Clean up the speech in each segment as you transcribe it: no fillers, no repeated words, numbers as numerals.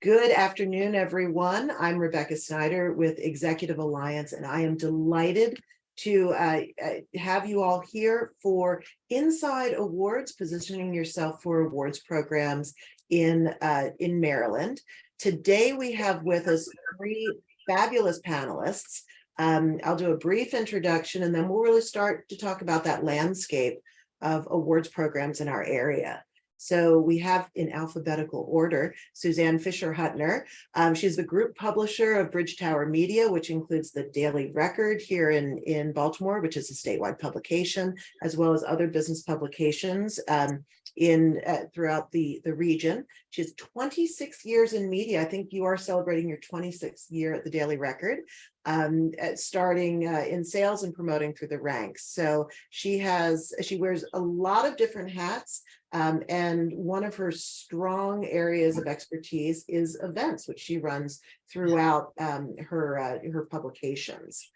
Good afternoon, everyone. I'm Rebecca Snyder with Executive Alliance, and I am delighted to have you all here for Inside Awards, positioning yourself for awards programs in Maryland. Today, we have with us three fabulous panelists. I'll do a brief introduction, and then we'll really start to talk about that landscape of awards programs in our area. So we have, in alphabetical order, Suzanne Fisher-Hutner. She's the group publisher of Bridge Tower Media, which includes the Daily Record here in Baltimore, which is a statewide publication, as well as other business publications throughout the region. She has 26 years in media. I think you are celebrating your 26th year at the Daily Record, starting in sales and promoting through the ranks. So she wears a lot of different hats. And one of her strong areas of expertise is events, which she runs throughout her publications.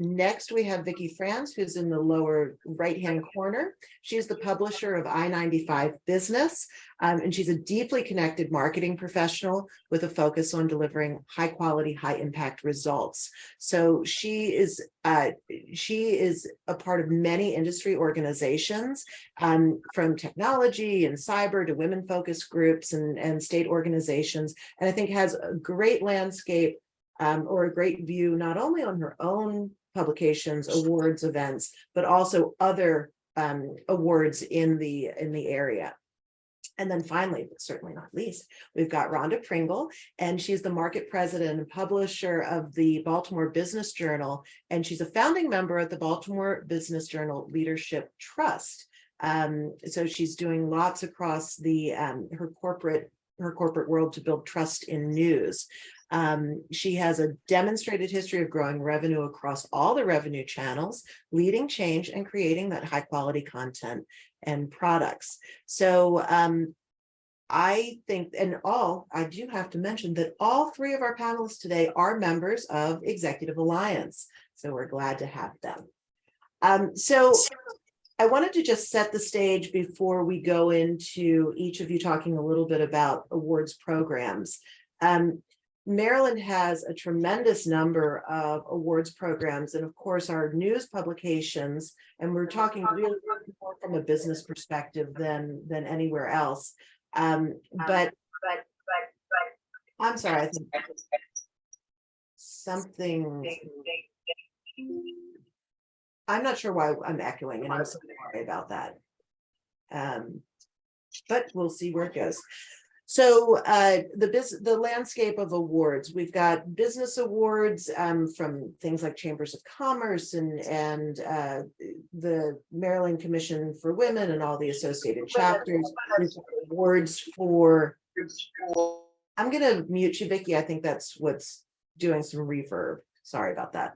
Next, we have Vicki Franz, who's in the lower right-hand corner. She's the publisher of I-95 Business, and she's a deeply connected marketing professional with a focus on delivering high-quality, high-impact results. So she is a part of many industry organizations, from technology and cyber to women-focused groups and state organizations, and I think has a great landscape or a great view not only on her own publications, awards, events, but also other awards in the area. And then finally, but certainly not least, we've got Rhonda Pringle, and she's the market president and publisher of the Baltimore Business Journal, and she's a founding member of the Baltimore Business Journal Leadership Trust. So she's doing lots across her corporate world to build trust in news. She has a demonstrated history of growing revenue across all the revenue channels, leading change and creating that high quality content and products. So I think, I do have to mention that all three of our panelists today are members of Executive Alliance. So we're glad to have them. So I wanted to just set the stage before we go into each of you talking a little bit about awards programs. Maryland has a tremendous number of awards programs, and of course our news publications, and we're talking really more from a business perspective than anywhere else. But I'm sorry, I think something, I'm not sure why I'm echoing, and I'm so sorry about that. But we'll see where it goes. So the landscape of awards, we've got business awards from things like Chambers of Commerce and the Maryland Commission for Women and all the associated chapters. Awards for, I'm going to mute you, Vicki. I think that's what's doing some reverb. Sorry about that.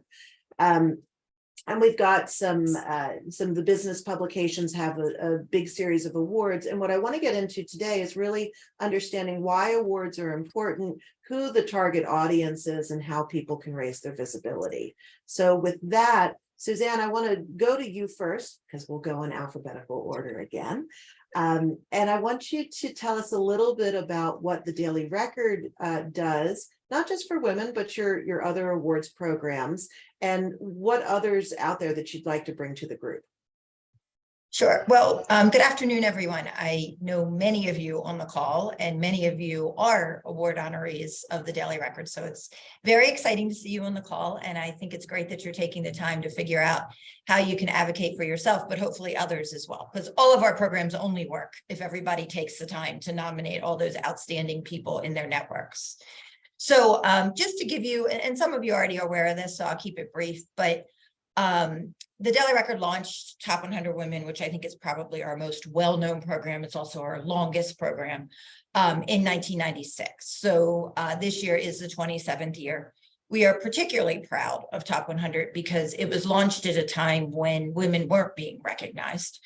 And we've got some of the business publications have a big series of awards. And what I want to get into today is really understanding why awards are important, who the target audience is, and how people can raise their visibility. So with that, Suzanne, I want to go to you first, because we'll go in alphabetical order again. And I want you to tell us a little bit about what the Daily Record does, not just for women, but your other awards programs, and what others out there that you'd like to bring to the group. Sure. Well, good afternoon, everyone. I know many of you on the call, and many of you are award honorees of the Daily Record. So it's very exciting to see you on the call. And I think it's great that you're taking the time to figure out how you can advocate for yourself, but hopefully others as well, because all of our programs only work if everybody takes the time to nominate all those outstanding people in their networks. So just to give you, and some of you already are aware of this, so I'll keep it brief, but the Daily Record launched Top 100 Women, which I think is probably our most well-known program. It's also our longest program, in 1996. So this year is the 27th year. We are particularly proud of Top 100 because it was launched at a time when women weren't being recognized.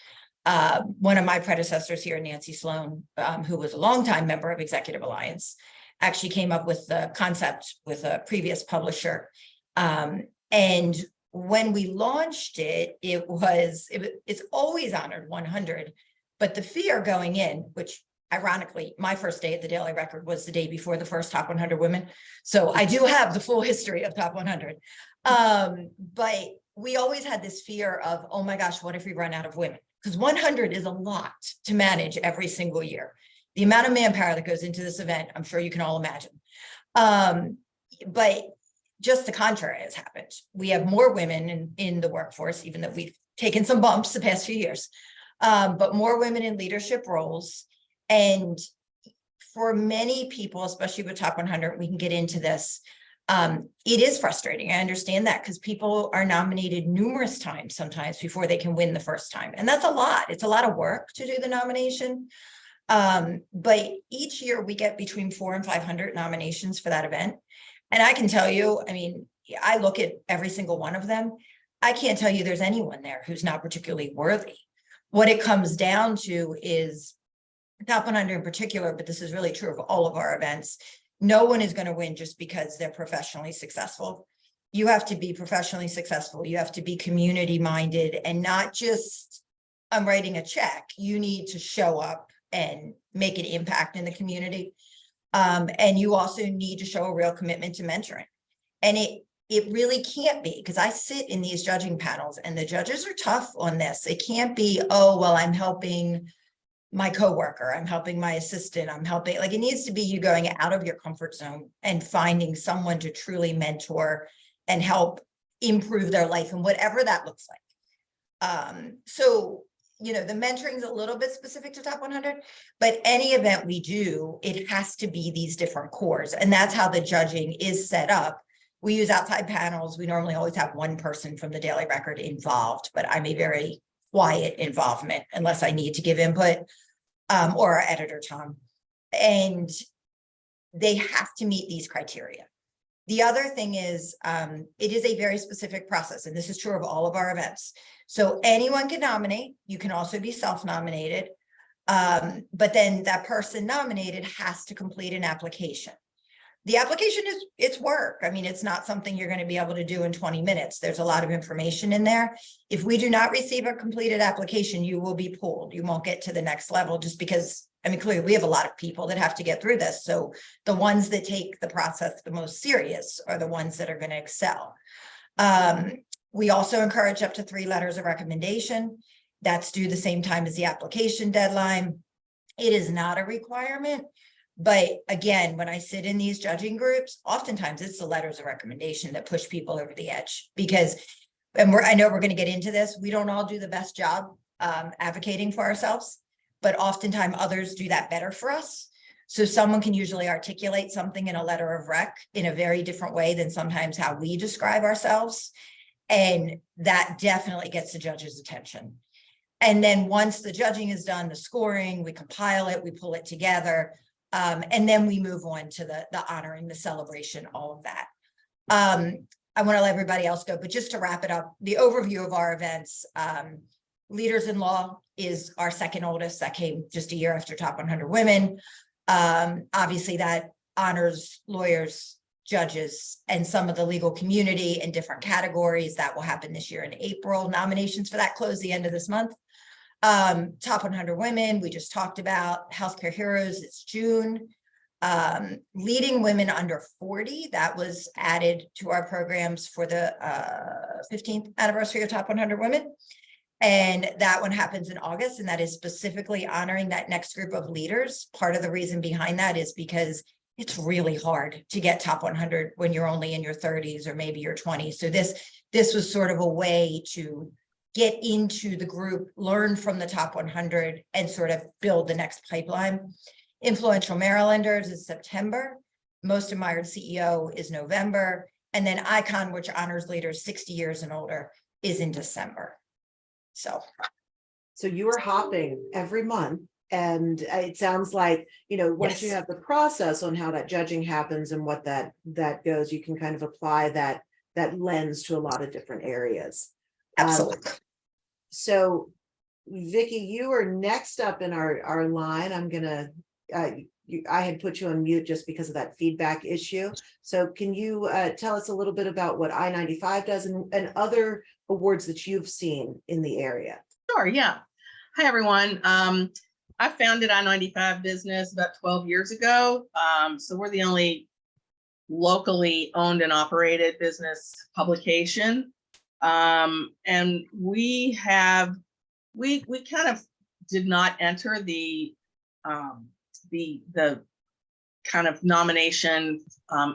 One of my predecessors here, Nancy Sloan, who was a longtime member of Executive Alliance, actually came up with the concept with a previous publisher. And when we launched it, it's always honored 100, but the fear going in, which ironically, my first day at the Daily Record was the day before the first Top 100 Women. So I do have the full history of Top 100. But we always had this fear of, oh my gosh, what if we run out of women? Because 100 is a lot to manage every single year. The amount of manpower that goes into this event, I'm sure you can all imagine. But just the contrary has happened. We have more women in the workforce, even though we've taken some bumps the past few years, but more women in leadership roles. And for many people, especially with Top 100, we can get into this. It is frustrating. I understand that because people are nominated numerous times sometimes before they can win the first time. And that's a lot. It's a lot of work to do the nomination. But each year we get between 400 and 500 nominations for that event. And I can tell you, I mean, I look at every single one of them. I can't tell you there's anyone there who's not particularly worthy. What it comes down to is Top 100 in particular, but this is really true of all of our events. No one is going to win just because they're professionally successful. You have to be professionally successful. You have to be community minded and not just, I'm writing a check. You need to show up and make an impact in the community. And you also need to show a real commitment to mentoring. And it really can't be, because I sit in these judging panels and the judges are tough on this. It can't be, oh, well, I'm helping my coworker, I'm helping my assistant, I'm helping, like it needs to be you going out of your comfort zone and finding someone to truly mentor and help improve their life and whatever that looks like. So, you know, the mentoring is a little bit specific to Top 100, but any event we do, it has to be these different cores. And that's how the judging is set up. We use outside panels. We normally always have one person from the Daily Record involved, but I'm a very quiet involvement unless I need to give input, or our editor, Tom. And they have to meet these criteria. The other thing is, it is a very specific process, and this is true of all of our events. So anyone can nominate. You can also be self-nominated, but then that person nominated has to complete an application. The application it's work. I mean, it's not something you're going to be able to do in 20 minutes. There's a lot of information in there. If we do not receive a completed application, you will be pulled. You won't get to the next level just because, I mean, clearly we have a lot of people that have to get through this. So the ones that take the process the most serious are the ones that are going to excel. We also encourage up to 3 letters of recommendation. That's due the same time as the application deadline. It is not a requirement. But again, when I sit in these judging groups, oftentimes it's the letters of recommendation that push people over the edge because, and I know we're going to get into this, we don't all do the best job advocating for ourselves, but oftentimes others do that better for us. So someone can usually articulate something in a letter of rec in a very different way than sometimes how we describe ourselves. And that definitely gets the judge's attention. And then once the judging is done, the scoring, we compile it, we pull it together. And then we move on to the honoring, the celebration, all of that. I want to let everybody else go, but just to wrap it up, the overview of our events, Leaders in Law is our second oldest. That came just a year after Top 100 Women. Obviously that honors lawyers, judges, and some of the legal community in different categories. That will happen this year in April. Nominations for that close the end of this month. Top 100 Women, we just talked about. Healthcare Heroes, it's June. Leading Women Under 40, that was added to our programs for the 15th anniversary of Top 100 Women. And that one happens in August, and that is specifically honoring that next group of leaders. Part of the reason behind that is because it's really hard to get Top 100 when you're only in your 30s or maybe your 20s. So this was sort of a way to get into the group, learn from the Top 100, and sort of build the next pipeline. Influential Marylanders is September. Most Admired CEO is November. And then Icon, which honors leaders 60 years and older, is in December. So you are hopping every month. And it sounds like, you know, once you have the process on how that judging happens and what that goes, you can kind of apply that lens to a lot of different areas. absolutely. So Vicki, you are next up in our line. I'm gonna, I had put you on mute just because of that feedback issue. So can you tell us a little bit about what I-95 does and other awards that you've seen in the area? Sure, yeah. Hi, everyone. I founded I-95 business about 12 years ago. So we're the only locally owned and operated business publication. And we kind of did not enter the kind of nomination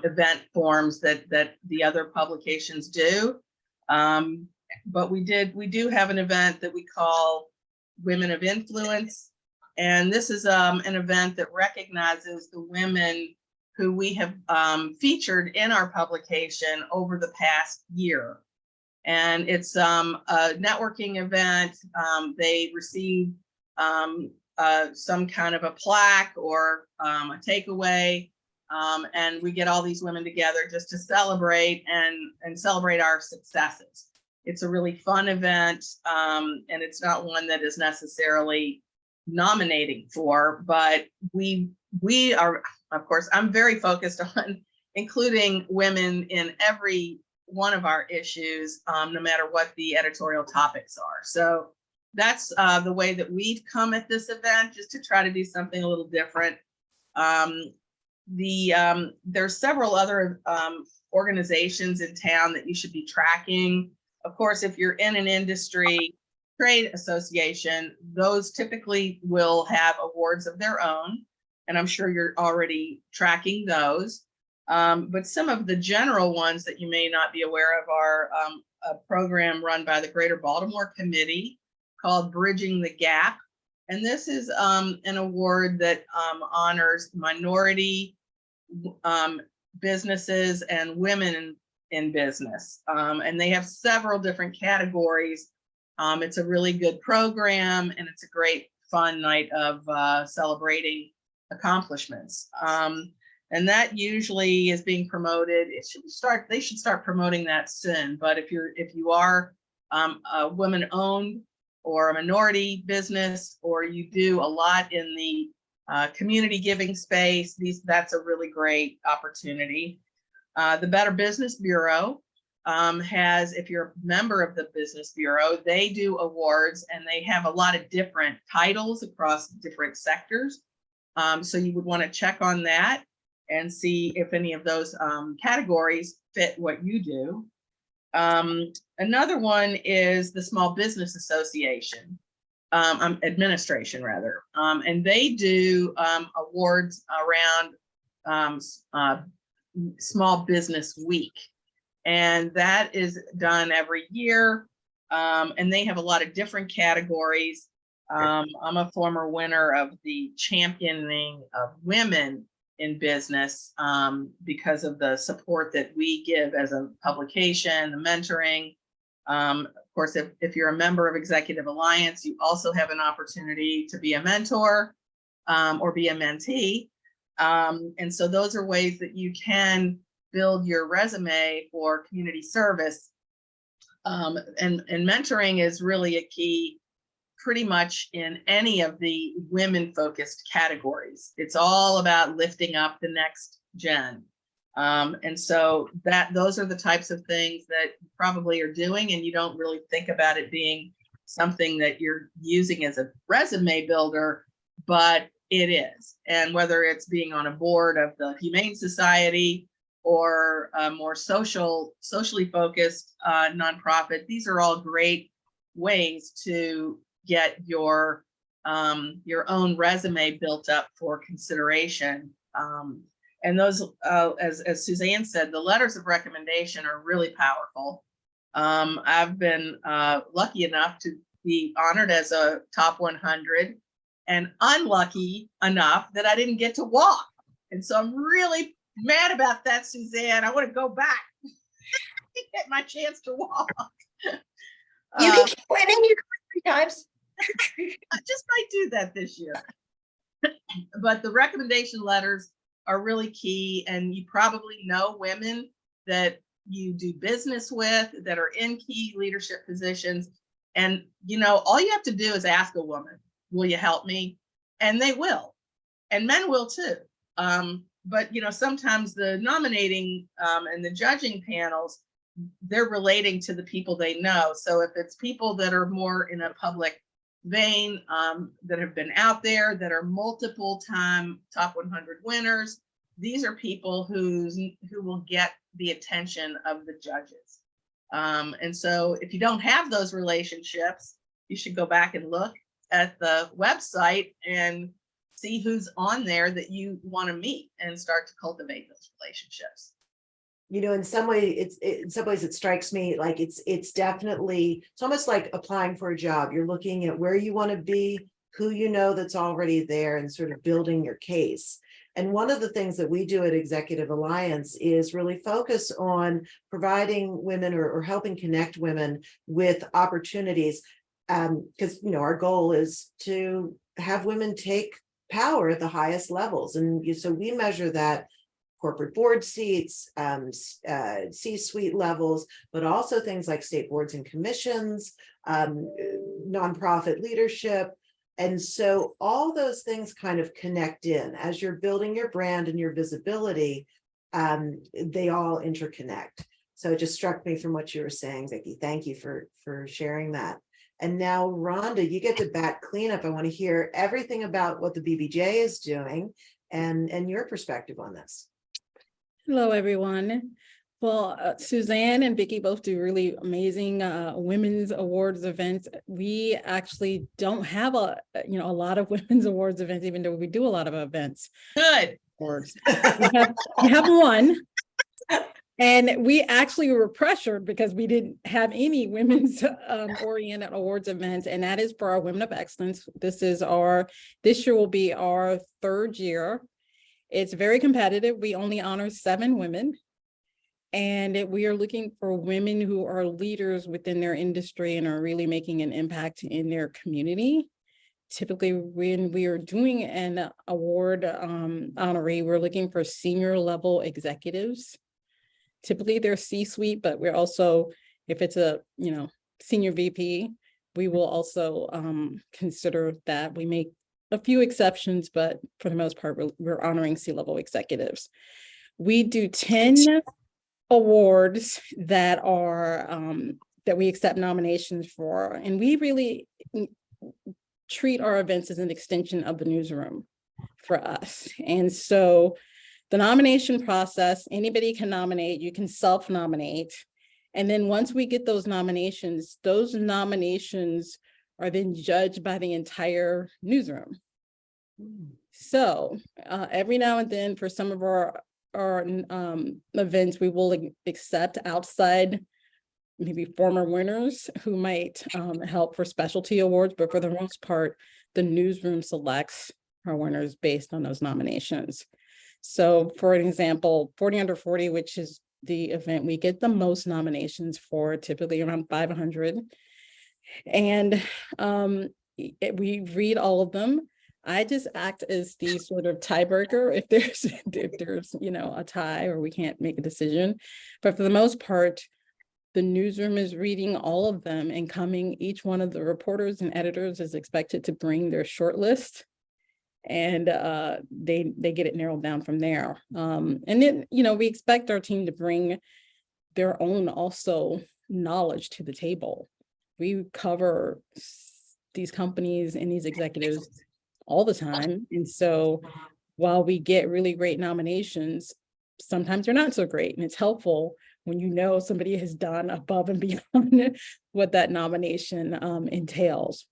event forms that the other publications do. But we do have an event that we call Women of Influence. And this is an event that recognizes the women who we have featured in our publication over the past year. And it's a networking event. They receive some kind of a plaque or a takeaway. And we get all these women together just to celebrate and celebrate our successes. It's a really fun event, and it's not one that is necessarily nominating for, but we are, of course, I'm very focused on including women in every one of our issues, no matter what the editorial topics are. So that's the way that we've come at this event, just to try to do something a little different. There's several other organizations in town that you should be tracking. Of course, if you're in an industry trade association, those typically will have awards of their own, and I'm sure you're already tracking those. But some of the general ones that you may not be aware of are a program run by the Greater Baltimore Committee called Bridging the Gap. And this is an award that honors minority businesses and women in business. And they have several different categories. It's a really good program, and it's a great fun night of celebrating accomplishments. And that usually is being promoted. They should start promoting that soon. But if you are a woman-owned or a minority business, or you do a lot in the community giving space, that's a really great opportunity. The Better Business Bureau has, if you're a member of the Business Bureau, they do awards, and they have a lot of different titles across different sectors. So you would want to check on that and see if any of those categories fit what you do. Another one is the Small Business Association, administration rather, and they do awards around Small Business Week, and that is done every year, and they have a lot of different categories. I'm a former winner of the Championing of Women in Business because of the support that we give as a publication, the mentoring. Of course, if you're a member of Executive Alliance, you also have an opportunity to be a mentor or be a mentee. And so those are ways that you can build your resume for community service. And mentoring is really a key pretty much in any of the women-focused categories. It's all about lifting up the next gen. And so those are the types of things that you probably are doing, and you don't really think about it being something that you're using as a resume builder, but it is. And whether it's being on a board of the Humane Society or a more socially focused nonprofit, these are all great ways to get your own resume built up for consideration. And those, as Suzanne said, the letters of recommendation are really powerful. I've been lucky enough to be honored as a top 100, and unlucky enough that I didn't get to walk. And so I'm really mad about that, Suzanne. I want to go back and get my chance to walk. You can keep winning. You can 3 times. I just might do that this year. But the recommendation letters are really key, and you probably know women that you do business with that are in key leadership positions. And all you have to do is ask a woman, will you help me? And they will, and men will too. But sometimes the nominating and the judging panels, they're relating to the people they know. So if it's people that are more in a public vein that have been out there that are multiple time top 100 winners. These are people who will get the attention of the judges. And so if you don't have those relationships, you should go back and look at the website and see who's on there that you want to meet and start to cultivate those relationships. You know, in some ways, it strikes me like it's definitely, it's almost like applying for a job. You're looking at where you want to be, who you know that's already there, and sort of building your case. And one of the things that we do at Executive Alliance is really focus on providing women or helping connect women with opportunities. Because, you know, our goal is to have women take power at the highest levels. And so we measure that corporate board seats, C-suite levels, but also things like state boards and commissions, nonprofit leadership. And so all those things kind of connect in as you're building your brand and your visibility, they all interconnect. So it just struck me from what you were saying, Vicki. Thank you for sharing that. And now, Rhonda, you get to bat cleanup. I want to hear everything about what the BBJ is doing and your perspective on this. Hello, everyone. Well, Suzanne and Vicki both do really amazing women's awards events. We actually don't have a lot of women's awards events, even though we do a lot of events. Good. Awards. we have one. And we actually were pressured because we didn't have any women's oriented awards events, and that is for our Women of Excellence. This year will be our third year. It's very competitive. We only honor 7 women, and we are looking for women who are leaders within their industry and are really making an impact in their community. Typically, when we are doing an award honoree, we're looking for senior level executives. Typically they're C-suite, but we're also, if it's a, senior VP, we will also consider that. We make a few exceptions, but for the most part, we're honoring C-level executives. We do 10 awards that are, that we accept nominations for. And we really treat our events as an extension of the newsroom for us. And so the nomination process, anybody can nominate, you can self-nominate. And then once we get those nominations are then judged by the entire newsroom. So every now and then for some of our events, we will accept outside, maybe former winners who might help for specialty awards, but for the most part, the newsroom selects our winners based on those nominations. So for an example, 40 Under 40, which is the event we get the most nominations for, typically around 500. And we read all of them. I just act as the sort of tiebreaker if there's a tie or we can't make a decision. But for the most part, the newsroom is reading all of them, and each one of the reporters and editors is expected to bring their short list. And they get it narrowed down from there. And then, we expect our team to bring their own also knowledge to the table. We cover these companies and these executives all the time. And so while we get really great nominations, sometimes they're not so great. And it's helpful when somebody has done above and beyond what that nomination entails.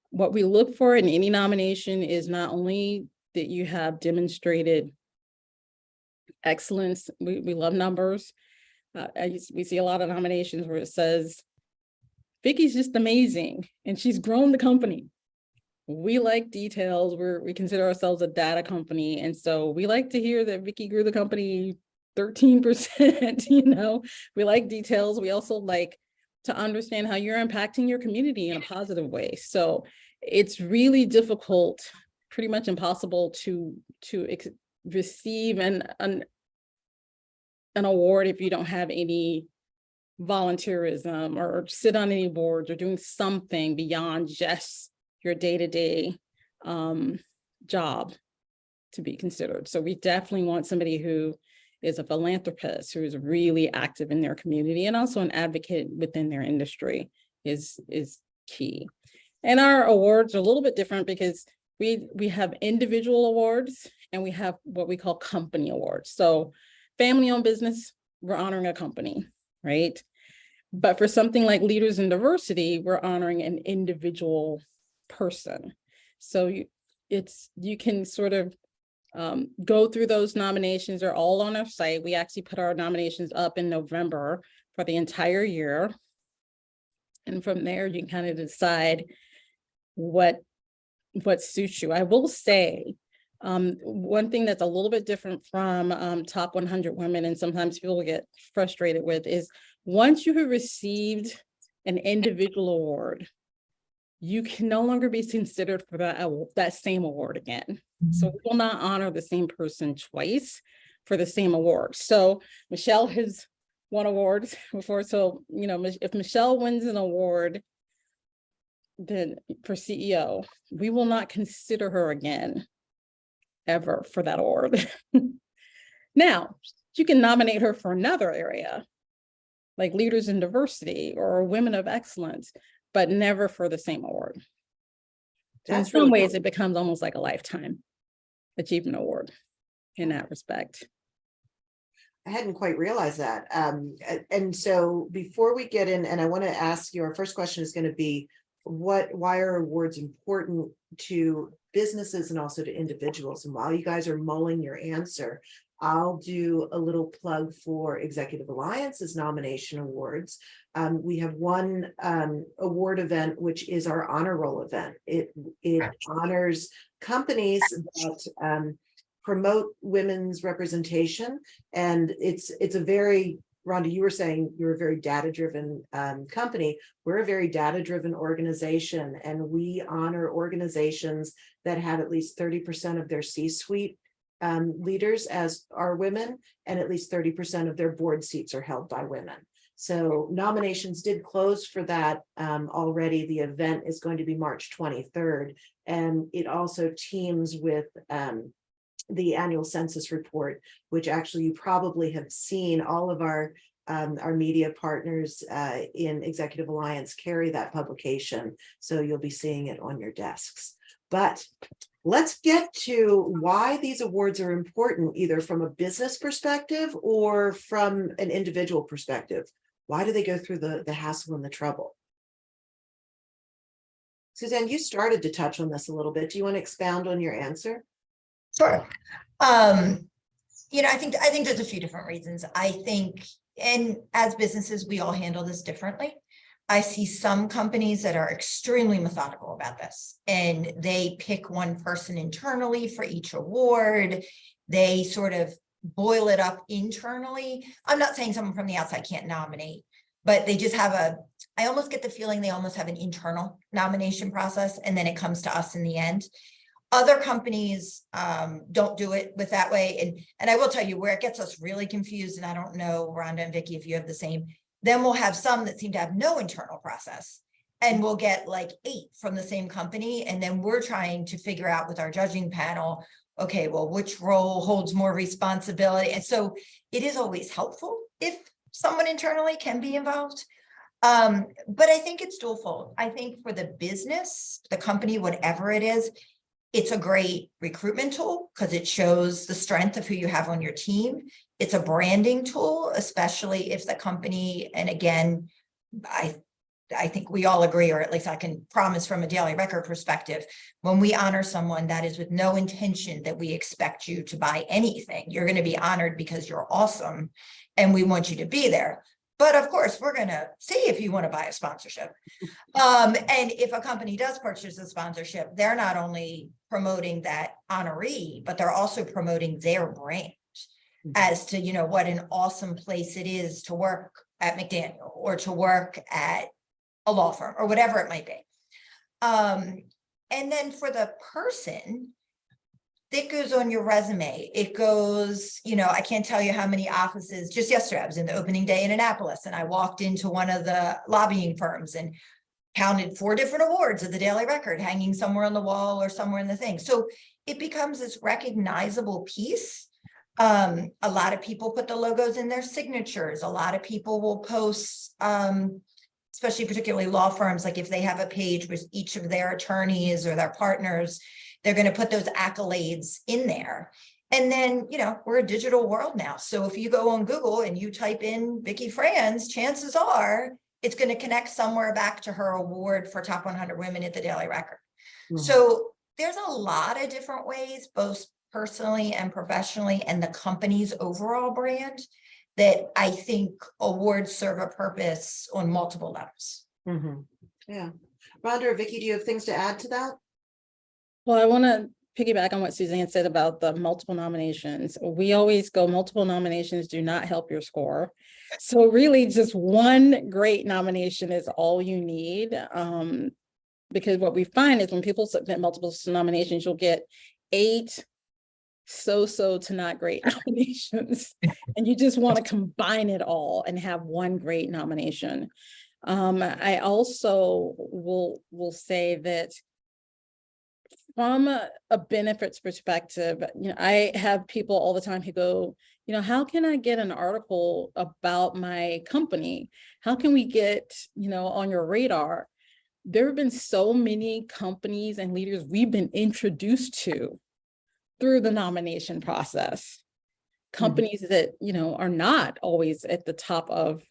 What we look for in any nomination is not only that you have demonstrated excellence. We love numbers. We see a lot of nominations where it says, Vicki's just amazing and she's grown the company. We like details. We consider ourselves a data company. And so we like to hear that Vicki grew the company 13%, we like details. We also like to understand how you're impacting your community in a positive way. So it's really difficult, pretty much impossible to receive an award if you don't have any volunteerism or sit on any boards or doing something beyond just your day-to-day job to be considered. So we definitely want somebody who is a philanthropist, who is really active in their community, and also an advocate within their industry is key. And our awards are a little bit different because we have individual awards and we have what we call company awards. So family-owned business, we're honoring a company, right? But for something like Leaders in Diversity, we're honoring an individual person. So you can sort of go through those nominations. They're all on our site. We actually put our nominations up in November for the entire year. And from there, you can kind of decide what suits you. I will say, one thing that's a little bit different from Top 100 Women, and sometimes people get frustrated with, is once you have received an individual award, you can no longer be considered for that same award again. So we will not honor the same person twice for the same award. So Michelle has won awards before. So, you know, if Michelle wins an award, then for CEO, we will not consider her again ever for that award. Now, you can nominate her for another area, like Leaders in Diversity or Women of Excellence, but never for the same award. So in some ways, it becomes almost like a lifetime achievement award in that respect. I hadn't quite realized that. And so before we get in, and I want to ask you, our first question is going to be, why are awards important to businesses and also to individuals? And while you guys are mulling your answer, I'll do a little plug for Executive Alliance's nomination awards. We have one award event, which is our honor roll event. It honors companies that promote women's representation, and it's a very, Rhonda, you were saying you're a very data-driven company. We're a very data-driven organization, and we honor organizations that have at least 30% of their C-suite leaders as are women, and at least 30% of their board seats are held by women. So nominations did close for that already. The event is going to be March 23rd, and it also teams with the annual census report, which actually you probably have seen. All of our media partners in Executive Alliance carry that publication, so you'll be seeing it on your desks. But let's get to why these awards are important, either from a business perspective or from an individual perspective. Why do they go through the hassle and the trouble? Suzanne, you started to touch on this a little bit. Do you want to expound on your answer? Sure. You know, I think there's a few different reasons. I think, and as businesses, we all handle this differently. I see some companies that are extremely methodical about this, and they pick one person internally for each award. They sort of boil it up internally. I'm not saying someone from the outside can't nominate, but they just have I almost get the feeling they almost have an internal nomination process, and then it comes to us in the end. Other companies don't do it with that way. And I will tell you where it gets us really confused, and I don't know, Rhonda and Vicki, if you have the same. Then we'll have some that seem to have no internal process, and we'll get like 8 from the same company. And then we're trying to figure out with our judging panel, okay, well, which role holds more responsibility? And so it is always helpful if someone internally can be involved. But I think it's dual-fold. I think for the business, the company, whatever it is, it's a great recruitment tool because it shows the strength of who you have on your team. It's a branding tool, especially if the company, and again, I think we all agree, or at least I can promise from a Daily Record perspective, when we honor someone, that is with no intention that we expect you to buy anything. You're going to be honored because you're awesome and we want you to be there. But of course, we're going to see if you want to buy a sponsorship. And if a company does purchase a sponsorship, they're not only promoting that honoree, but they're also promoting their brand as to, you know, what an awesome place it is to work at McDaniel or to work at a law firm or whatever it might be. And then for the person, that goes on your resume. It goes, you know, I can't tell you how many offices. Just yesterday, I was in the opening day in Annapolis, and I walked into one of the lobbying firms and counted 4 different awards of the Daily Record hanging somewhere on the wall or somewhere in the thing. So it becomes this recognizable piece. A lot of people put the logos in their signatures. A lot of people will post especially particularly law firms, like if they have a page with each of their attorneys or their partners, they're going to put those accolades in there. And then, you know, we're a digital world now. So if you go on Google and you type in Vicky Franz, chances are it's going to connect somewhere back to her award for top 100 women at the Daily Record. So there's a lot of different ways, both personally and professionally, and the company's overall brand, that I think awards serve a purpose on multiple levels. Yeah. Rhonda or Vicky, do you have things to add to that? Well, I want to piggyback on what Suzanne said about the multiple nominations. We always go multiple nominations do not help your score. So really just one great nomination is all you need. Because what we find is when people submit multiple nominations, you'll get 8 so to not great nominations. And you just want to combine it all and have one great nomination. I also will say that from a benefits perspective, you know, I have people all the time who go, you know, how can I get an article about my company? How can we get, you know, on your radar? There have been so many companies and leaders we've been introduced to through the nomination process. Companies that, you know, are not always at the top of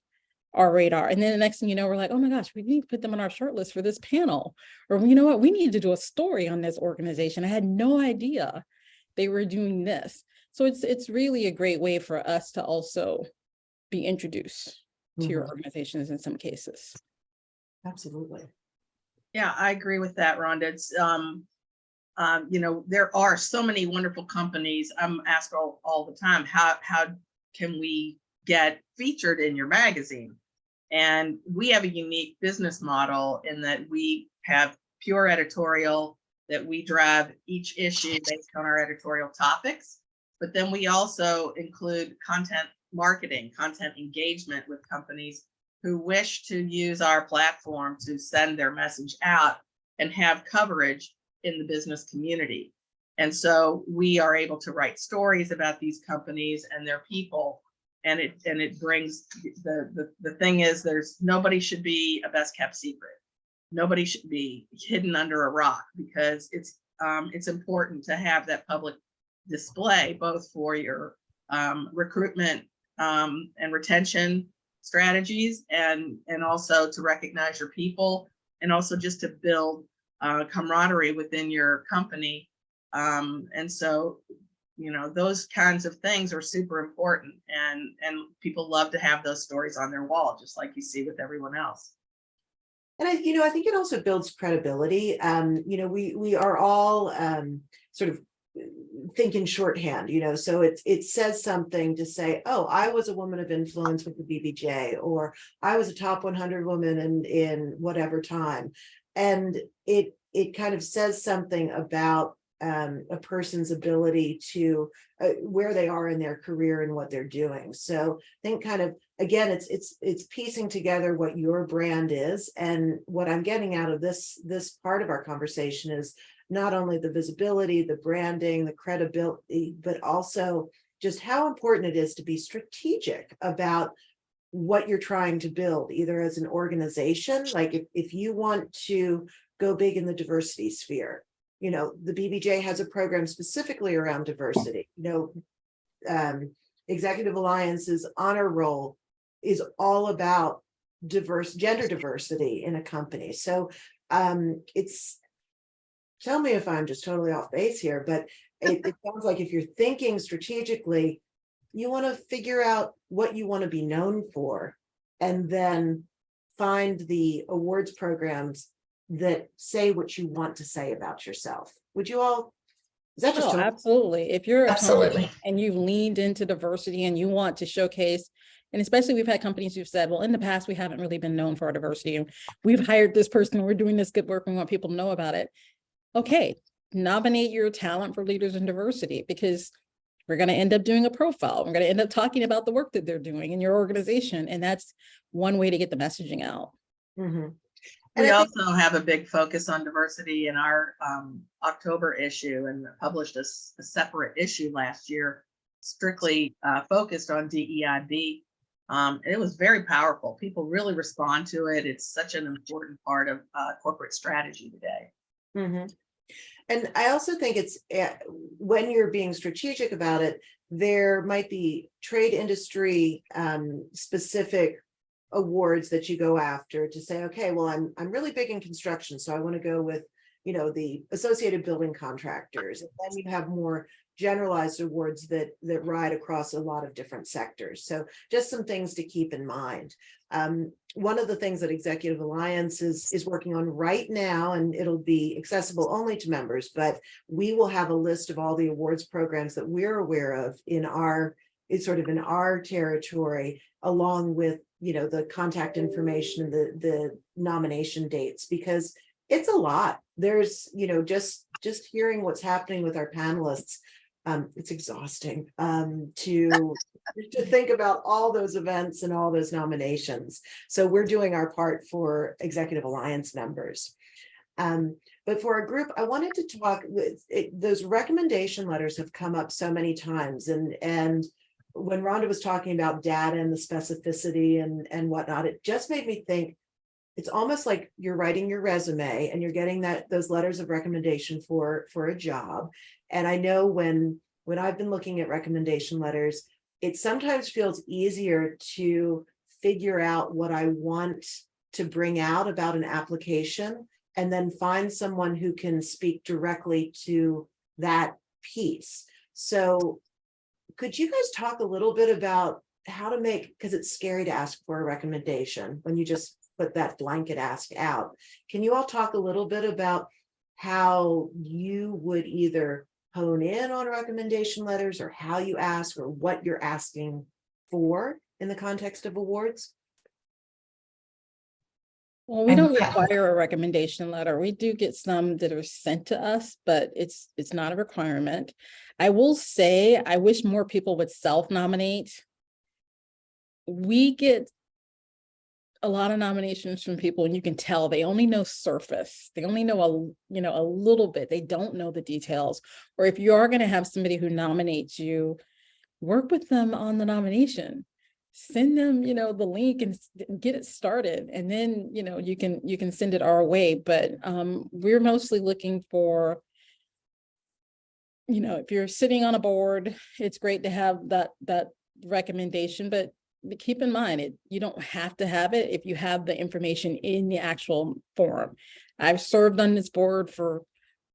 our radar. And then the next thing you know, we're like, oh my gosh, we need to put them on our short list for this panel. Or you know what, we need to do a story on this organization. I had no idea they were doing this. So it's really a great way for us to also be introduced to your organizations in some cases. Absolutely. Yeah, I agree with that, Rhonda. It's, you know, there are so many wonderful companies. I'm asked all the time, how can we get featured in your magazine? And we have a unique business model in that we have pure editorial, that we drive each issue based on our editorial topics. But then we also include content marketing, content engagement with companies who wish to use our platform to send their message out and have coverage in the business community. And so we are able to write stories about these companies and their people. And it brings the thing is, there's nobody should be a best kept secret. Nobody should be hidden under a rock, because it's important to have that public display, both for your recruitment and retention strategies, and also to recognize your people, and also just to build camaraderie within your company. And so, you know, those kinds of things are super important, and people love to have those stories on their wall, just like you see with everyone else. And I think it also builds credibility. You know, we are all sort of think in shorthand, you know, so it says something to say, oh, I was a woman of influence with the BBJ, or I was a top 100 woman in whatever time. And it kind of says something about a person's ability to where they are in their career and what they're doing. So I think kind of, again, it's piecing together what your brand is. And what I'm getting out of this part of our conversation is not only the visibility, the branding, the credibility, but also just how important it is to be strategic about what you're trying to build, either as an organization, like if you want to go big in the diversity sphere, you know, the BBJ has a program specifically around diversity. You know, Executive Alliance's honor roll is all about gender diversity in a company. So it's, tell me if I'm just totally off base here, but it sounds like if you're thinking strategically, you want to figure out what you want to be known for, and then find the awards programs that say what you want to say about yourself. Would you all? Is that just Oh, absolutely. If you're a Absolutely. company and you've leaned into diversity and you want to showcase, and especially we've had companies who've said, well, in the past, we haven't really been known for our diversity, and we've hired this person, and we're doing this good work, and we want people to know about it. Okay, nominate your talent for leaders in diversity, because we're going to end up doing a profile. We're going to end up talking about the work that they're doing in your organization. And that's one way to get the messaging out. We also have a big focus on diversity in our October issue, and published a separate issue last year, strictly focused on DEIB. It was very powerful. People really respond to it. It's such an important part of corporate strategy today. Mhm. And I also think it's when you're being strategic about it, there might be trade industry specific awards that you go after to say, okay, well, I'm really big in construction, so I want to go with, you know, the Associated Building Contractors. And then you have more generalized awards that ride across a lot of different sectors. So just some things to keep in mind. One of the things that Executive Alliance is working on right now, and it'll be accessible only to members, but we will have a list of all the awards programs that we're aware of in our, it's sort of in our territory, along with, you know, the contact information and the nomination dates, because it's a lot. There's, you know, just hearing what's happening with our panelists, it's exhausting to think about all those events and all those nominations. So we're doing our part for Executive Alliance members. But for a group, I wanted to talk with those recommendation letters have come up so many times, and when Rhonda was talking about data and the specificity and whatnot, it just made me think it's almost like you're writing your resume and you're getting those letters of recommendation for a job. And I know when I've been looking at recommendation letters, it sometimes feels easier to figure out what I want to bring out about an application and then find someone who can speak directly to that piece. So could you guys talk a little bit about how to make, because it's scary to ask for a recommendation when you just put that blanket ask out. Can you all talk a little bit about how you would either hone in on recommendation letters or how you ask or what you're asking for in the context of awards? Well, we don't require a recommendation letter. We do get some that are sent to us, but it's not a requirement. I will say, I wish more people would self-nominate. We get a lot of nominations from people, and you can tell they only know surface. They only know a little bit. They don't know the details. Or if you are going to have somebody who nominates you, work with them on the nomination. Send them, the link and get it started. And then, you can send it our way. But we're mostly looking for, if you're sitting on a board, it's great to have that recommendation, but keep in mind, you don't have to have it if you have the information in the actual form. I've served on this board for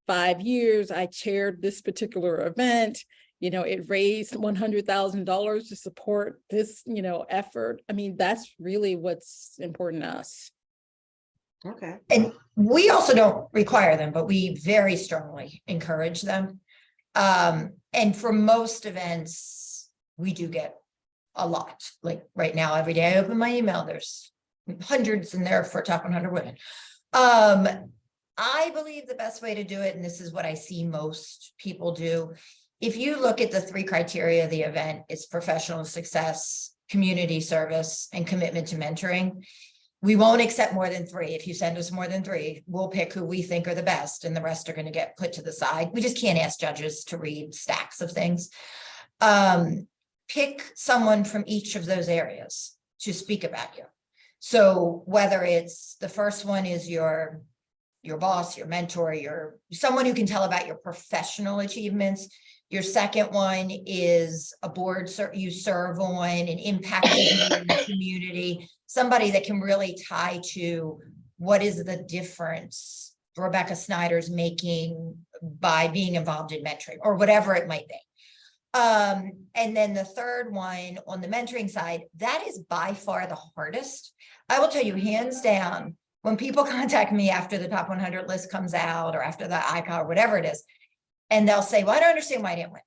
5 years. I chaired this particular event. It raised $100,000 to support this, effort. I mean, that's really what's important to us. Okay. And we also don't require them, but we very strongly encourage them. And for most events, we do get a lot. Like right now, every day I open my email, there's hundreds in there for top 100 women. I believe the best way to do it, and this is what I see most people do, if you look at the 3 criteria of the event, it's professional success, community service, and commitment to mentoring. We won't accept more than 3. If you send us more than 3, we'll pick who we think are the best, and the rest are going to get put to the side. We just can't ask judges to read stacks of things. Pick someone from each of those areas to speak about you. So whether it's the first one is your boss, your mentor, someone who can tell about your professional achievements. Your second one is a board you serve on and impacted you in the community. Somebody that can really tie to what is the difference Rebecca Snyder's making by being involved in mentoring or whatever it might be. And then the third one on the mentoring side, that is by far the hardest. I will tell you hands down, when people contact me after the top 100 list comes out or after the ICA or whatever it is, and they'll say, well, I don't understand why I didn't win.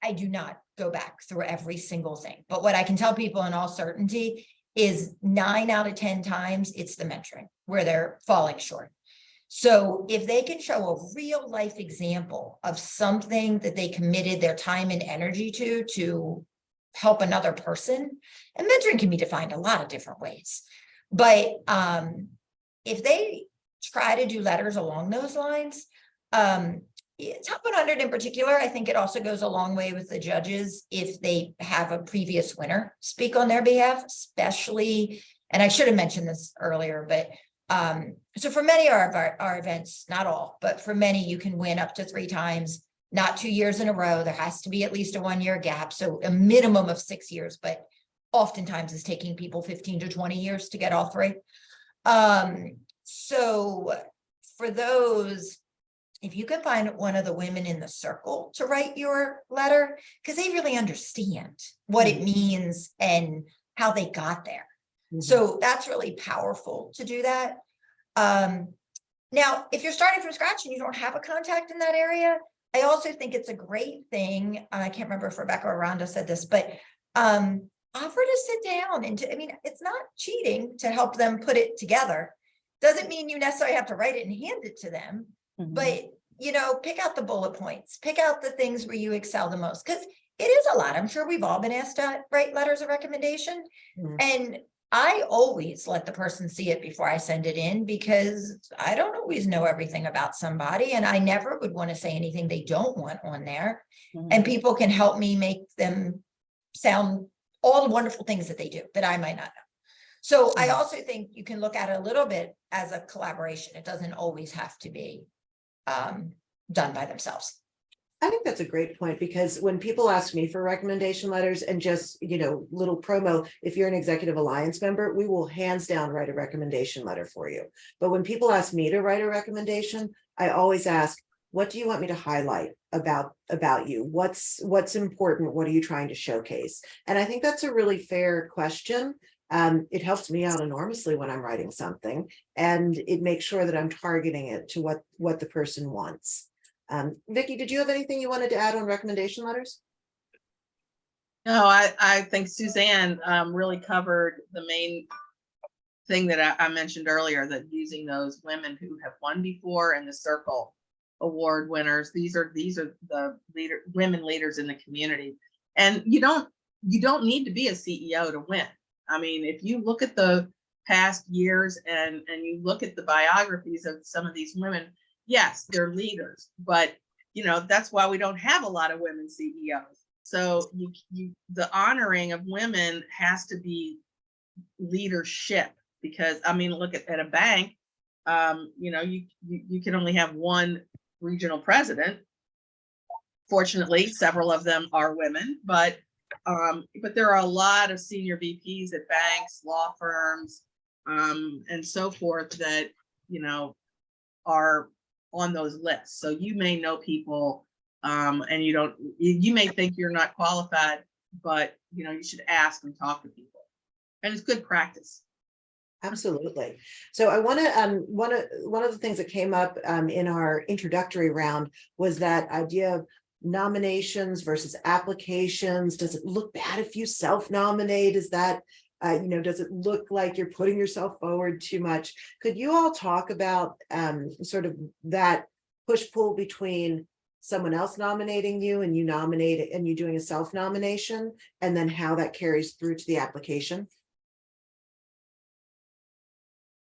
I do not go back through every single thing. But what I can tell people in all certainty is 9 out of 10 times it's the mentoring where they're falling short. So if they can show a real life example of something that they committed their time and energy to help another person, and mentoring can be defined a lot of different ways. But if they try to do letters along those lines, top 100 in particular, I think it also goes a long way with the judges if they have a previous winner speak on their behalf, especially, and I should have mentioned this earlier, but so for many of our events, not all, but for many, you can win up to 3 times, not 2 years in a row. There has to be at least a 1-year gap, so a minimum of 6 years, but oftentimes it's taking people 15 to 20 years to get all 3. So for those, if you can find one of the women in the circle to write your letter, because they really understand what it means and how they got there. So that's really powerful to do that. Now, if you're starting from scratch and you don't have a contact in that area, I also think it's a great thing. I can't remember if Rebecca or Rhonda said this, but offer to sit down and I mean, it's not cheating to help them put it together. Doesn't mean you necessarily have to write it and hand it to them, but pick out the bullet points, pick out the things where you excel the most, because it is a lot. I'm sure we've all been asked to write letters of recommendation. And I always let the person see it before I send it in, because I don't always know everything about somebody, and I never would want to say anything they don't want on there. And people can help me make them sound all the wonderful things that they do that I might not know. So I also think you can look at it a little bit as a collaboration. It doesn't always have to be done by themselves. I think that's a great point, because when people ask me for recommendation letters and just, little promo, if you're an Executive Alliance member, we will hands down write a recommendation letter for you. But when people ask me to write a recommendation, I always ask, what do you want me to highlight about you? What's important? What are you trying to showcase? And I think that's a really fair question. It helps me out enormously when I'm writing something, and it makes sure that I'm targeting it to what the person wants. Vicki, did you have anything you wanted to add on recommendation letters? No, I think Suzanne really covered the main thing that I mentioned earlier, that using those women who have won before and the Circle Award winners, these are the women leaders in the community. And you don't need to be a CEO to win. I mean, if you look at the past years and you look at the biographies of some of these women, yes, they're leaders, but that's why we don't have a lot of women CEOs. So the honoring of women has to be leadership, because I mean, look at a bank, you can only have one regional president. Fortunately, several of them are women, but there are a lot of senior VPs at banks, law firms, and so forth that are on those lists. So you may know people, and you may think you're not qualified, but you should ask and talk to people, and it's good practice. Absolutely. So I want to one of the things that came up in our introductory round was that idea of nominations versus applications. Does it look bad if you self-nominate? Is that does it look like you're putting yourself forward too much? Could you all talk about sort of that push-pull between someone else nominating you and you nominate it and you doing a self-nomination, and then how that carries through to the application?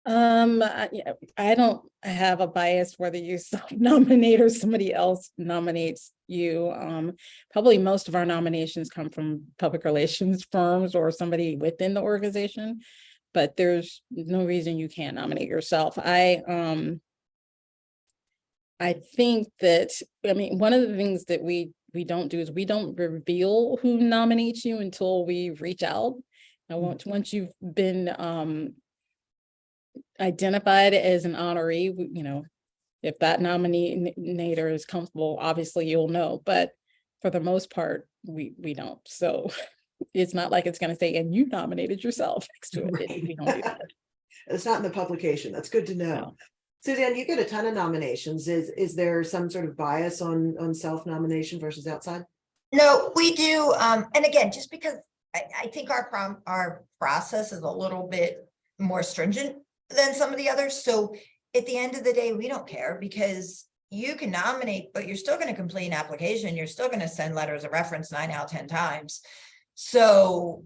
I don't have a bias whether you self-nominate or somebody else nominates you. Probably most of our nominations come from public relations firms or somebody within the organization, but there's no reason you can't nominate yourself. I think that, one of the things that we don't do is we don't reveal who nominates you until we reach out. Now, once you've been identified as an honoree, if that nominator is comfortable, obviously you'll know, but for the most part, we don't. So it's not like it's going to say, and you nominated yourself next to it. Right. We don't do that. It's not in the publication. That's good to know. No. Suzanne, you get a ton of nominations. Is there some sort of bias on self-nomination versus outside? No, we do. And again, just because I think our process is a little bit more stringent than some of the others. So at the end of the day, we don't care, because you can nominate, but you're still going to complete an application. You're still going to send letters of reference 9 out of 10 times. So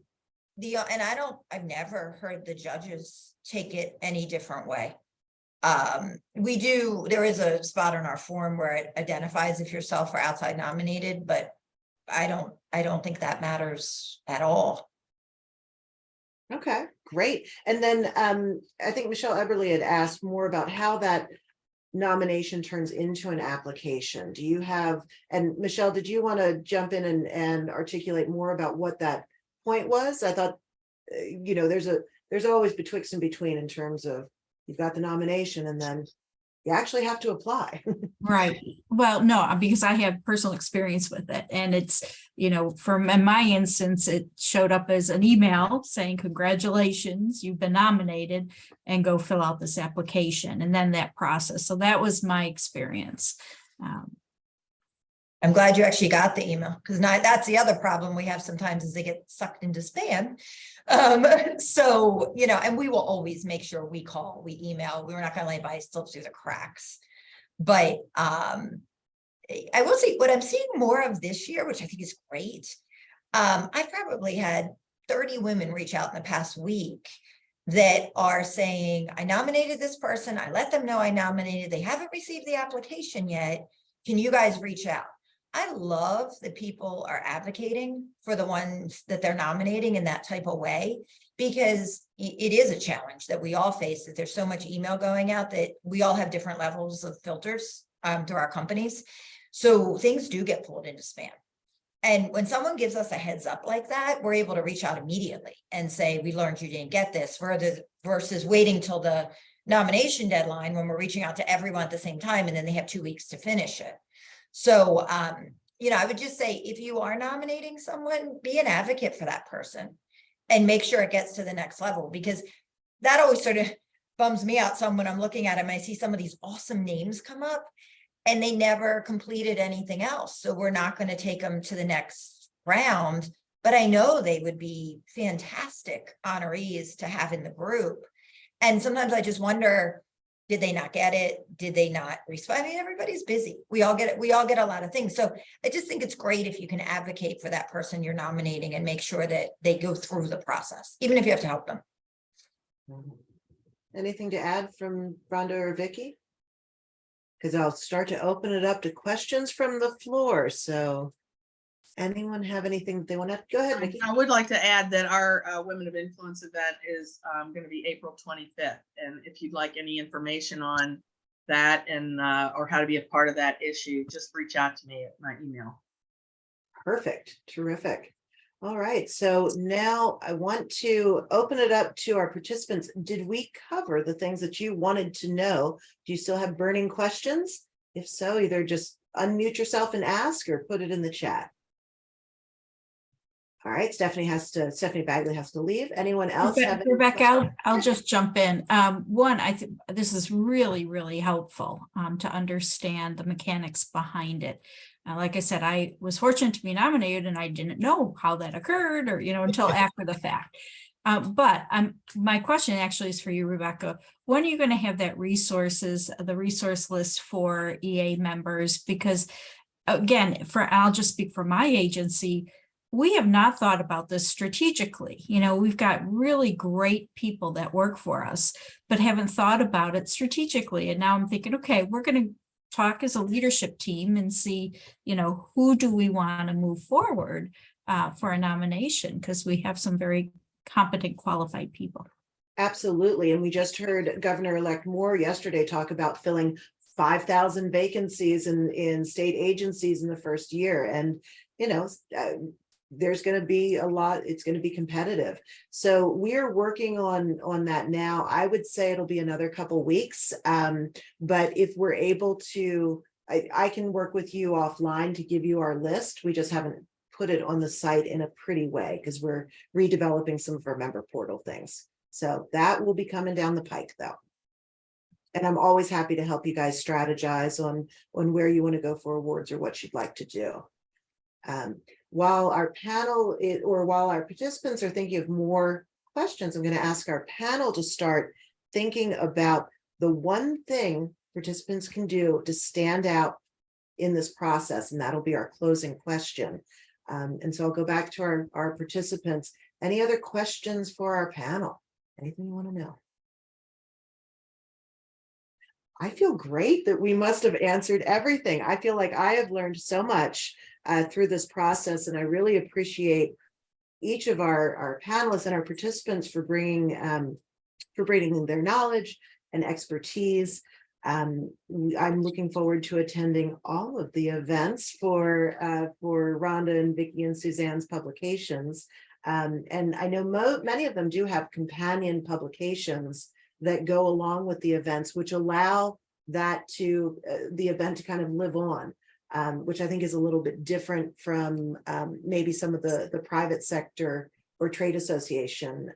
I've never heard the judges take it any different way. There is a spot on our form where it identifies if you're self or outside nominated, but I don't think that matters at all. Okay, great. And then I think Michelle Eberly had asked more about how that nomination turns into an application. Do you have, and Michelle, did you want to jump in and articulate more about what that point was? I thought, there's always betwixt and between in terms of you've got the nomination and then you actually have to apply. Right. Well, no, because I have personal experience with it. And it's, in my instance, it showed up as an email saying, congratulations, you've been nominated, and go fill out this application. And then that process. So that was my experience. I'm glad you actually got the email, because that's the other problem we have sometimes is they get sucked into spam. So, and we will always make sure we call, we email, we're not going to let anybody slip through the cracks. But I will say what I'm seeing more of this year, which I think is great. I've probably had 30 women reach out in the past week that are saying, I nominated this person. I let them know I nominated. They haven't received the application yet. Can you guys reach out? I love that people are advocating for the ones that they're nominating in that type of way, because it is a challenge that we all face, that there's so much email going out that we all have different levels of filters through our companies. So things do get pulled into spam. And when someone gives us a heads up like that, we're able to reach out immediately and say, we learned you didn't get this, versus waiting till the nomination deadline when we're reaching out to everyone at the same time, and then they have 2 weeks to finish it. So, I would just say, if you are nominating someone, be an advocate for that person and make sure it gets to the next level, because that always sort of bums me out some when I'm looking at them. I see some of these awesome names come up and they never completed anything else. So we're not going to take them to the next round, but I know they would be fantastic honorees to have in the group. And sometimes I just wonder, did they not get it? Did they not respond? I mean, everybody's busy. We all get it. We all get a lot of things. So I just think it's great if you can advocate for that person you're nominating and make sure that they go through the process, even if you have to help them. Anything to add from Rhonda or Vicky? Because I'll start to open it up to questions from the floor. So anyone have anything they want to go ahead, Vicky? I would like to add that our Women of Influence event is going to be April 25th. And if you'd like any information on that and or how to be a part of that issue, just reach out to me at my email. Perfect. Terrific. All right. So now I want to open it up to our participants. Did we cover the things that you wanted to know? Do you still have burning questions? If so, either just unmute yourself and ask or put it in the chat. All right, Stephanie Bagley has to leave. Anyone else have any Rebecca, I'll just jump in. One, I think this is really, really helpful to understand the mechanics behind it. Like I said, I was fortunate to be nominated and I didn't know how that occurred or, until after the fact. But my question actually is for you, Rebecca. When are you going to have the resource list for EA members? Because again, I'll just speak for my agency. We have not thought about this strategically. We've got really great people that work for us, but haven't thought about it strategically. And now I'm thinking, okay, we're going to talk as a leadership team and see, who do we want to move forward for a nomination? Because we have some very competent, qualified people. Absolutely. And we just heard Governor-elect Moore yesterday talk about filling 5,000 vacancies in state agencies in the first year. And, there's going to be a lot, it's going to be competitive. So we're working on that now. I would say it'll be another couple weeks. But if we're able to, I can work with you offline to give you our list. We just haven't put it on the site in a pretty way because we're redeveloping some of our member portal things. So that will be coming down the pike though. And I'm always happy to help you guys strategize on where you want to go for awards or what you'd like to do. While our panel while our participants are thinking of more questions, I'm going to ask our panel to start thinking about the one thing participants can do to stand out in this process, and that'll be our closing question. And so I'll go back to our participants. Any other questions for our panel? Anything you want to know? I feel great that we must have answered everything. I feel like I have learned so much through this process, and I really appreciate each of our panelists and our participants for bringing their knowledge and expertise. I'm looking forward to attending all of the events for Rhonda and Vicki and Suzanne's publications. And I know many of them do have companion publications that go along with the events, which allow that to the event to kind of live on, which I think is a little bit different from maybe some of the private sector or trade association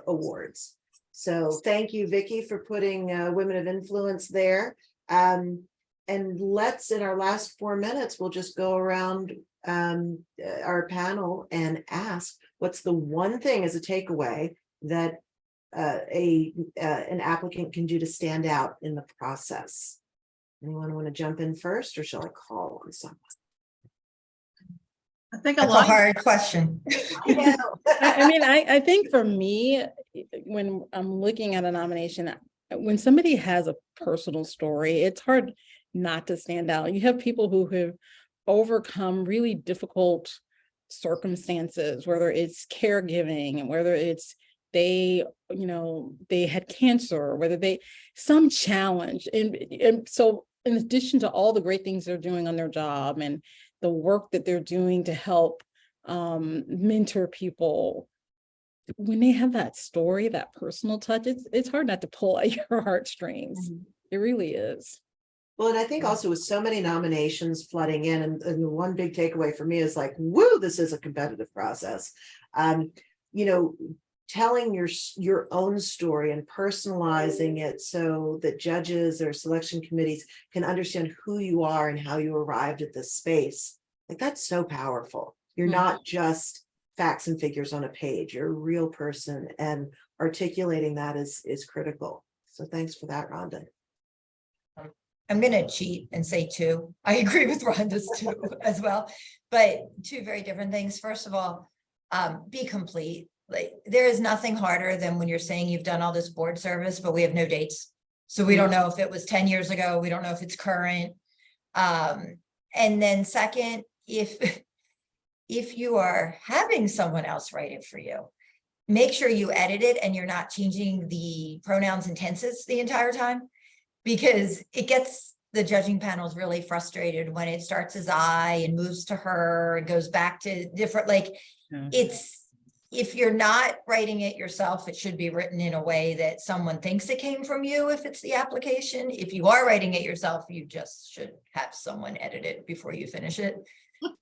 awards. So thank you, Vicki, for putting Women of Influence there. And let's, in our last 4 minutes, we'll just go around our panel and ask, what's the one thing as a takeaway that an applicant can do to stand out in the process? Anyone want to jump in first, or shall I call on someone? I think That's a hard question. I know. I mean, I think for me, when I'm looking at a nomination, when somebody has a personal story, it's hard not to stand out. You have people who have overcome really difficult circumstances, whether it's caregiving and whether it's they had cancer, whether some challenge. And so in addition to all the great things they're doing on their job and the work that they're doing to help mentor people, when they have that story, that personal touch, it's hard not to pull at your heartstrings. Mm-hmm. It really is. Well, and I think also with so many nominations flooding in, and the one big takeaway for me is like, woo, this is a competitive process. Telling your own story and personalizing it so that judges or selection committees can understand who you are and how you arrived at this space. Like, that's so powerful. You're not just facts and figures on a page. You're a real person, and articulating that is critical. So thanks for that, Rhonda. I'm going to cheat and say two. I agree with Rhonda's two as well, but two very different things. First of all, be complete. Like, there is nothing harder than when you're saying you've done all this board service, but we have no dates. So we don't know if it was 10 years ago. We don't know if it's current. And then second, if you are having someone else write it for you, make sure you edit it and you're not changing the pronouns and tenses the entire time, because it gets the judging panels really frustrated when it starts as I and moves to her and goes back to different, if you're not writing it yourself, it should be written in a way that someone thinks it came from you if it's the application. If you are writing it yourself, you just should have someone edit it before you finish it.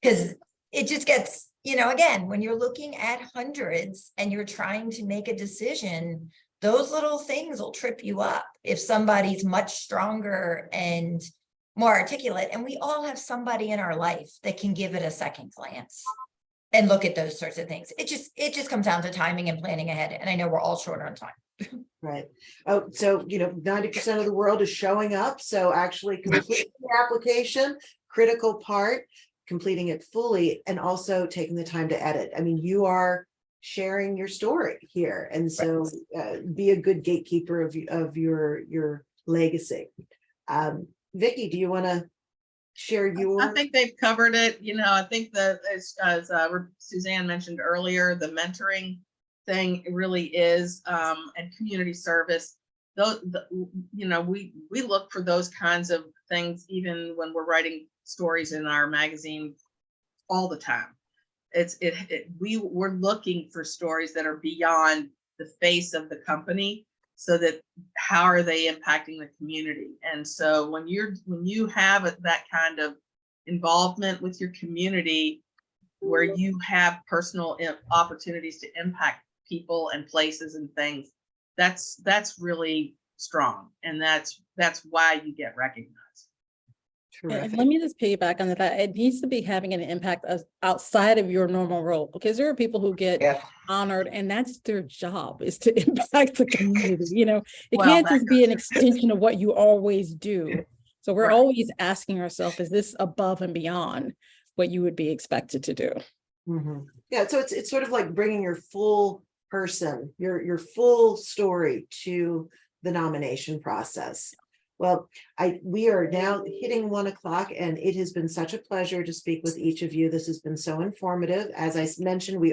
Because it just gets, again, when you're looking at hundreds and you're trying to make a decision, those little things will trip you up if somebody's much stronger and more articulate. And we all have somebody in our life that can give it a second glance and look at those sorts of things. It just comes down to timing and planning ahead. And I know we're all short on time. Right. Oh, so, 90% of the world is showing up. So actually completing the application, critical part, completing it fully, and also taking the time to edit. I mean, you are sharing your story here. And so be a good gatekeeper of your legacy. Vicki, do you want to share your? I think they've covered it. I think that as Suzanne mentioned earlier, the mentoring thing really is, and community service. We look for those kinds of things even when we're writing stories in our magazine all the time. We're looking for stories that are beyond the face of the company, so that how are they impacting the community? And so when you have that kind of involvement with your community, where you have personal opportunities to impact people and places and things, that's really strong, and that's why you get recognized. And let me just piggyback on that. It needs to be having an impact outside of your normal role, because there are people who get honored and that's their job, is to impact the community. It can't just be an extension of what you always do. So we're always asking ourselves, is this above and beyond what you would be expected to do? Mm-hmm. Yeah. So it's sort of like bringing your full person, your full story to the nomination process. Well, we are now hitting 1 o'clock, and it has been such a pleasure to speak with each of you. This has been so informative. As I mentioned, we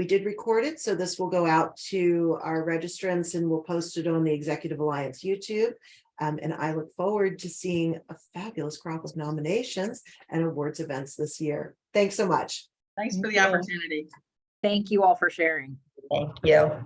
did record it, so this will go out to our registrants and we'll post it on the Executive Alliance YouTube. And I look forward to seeing a fabulous crop of nominations and awards events this year. Thanks so much. Thanks for the Thank you. opportunity. Thank you all for sharing. Thank you.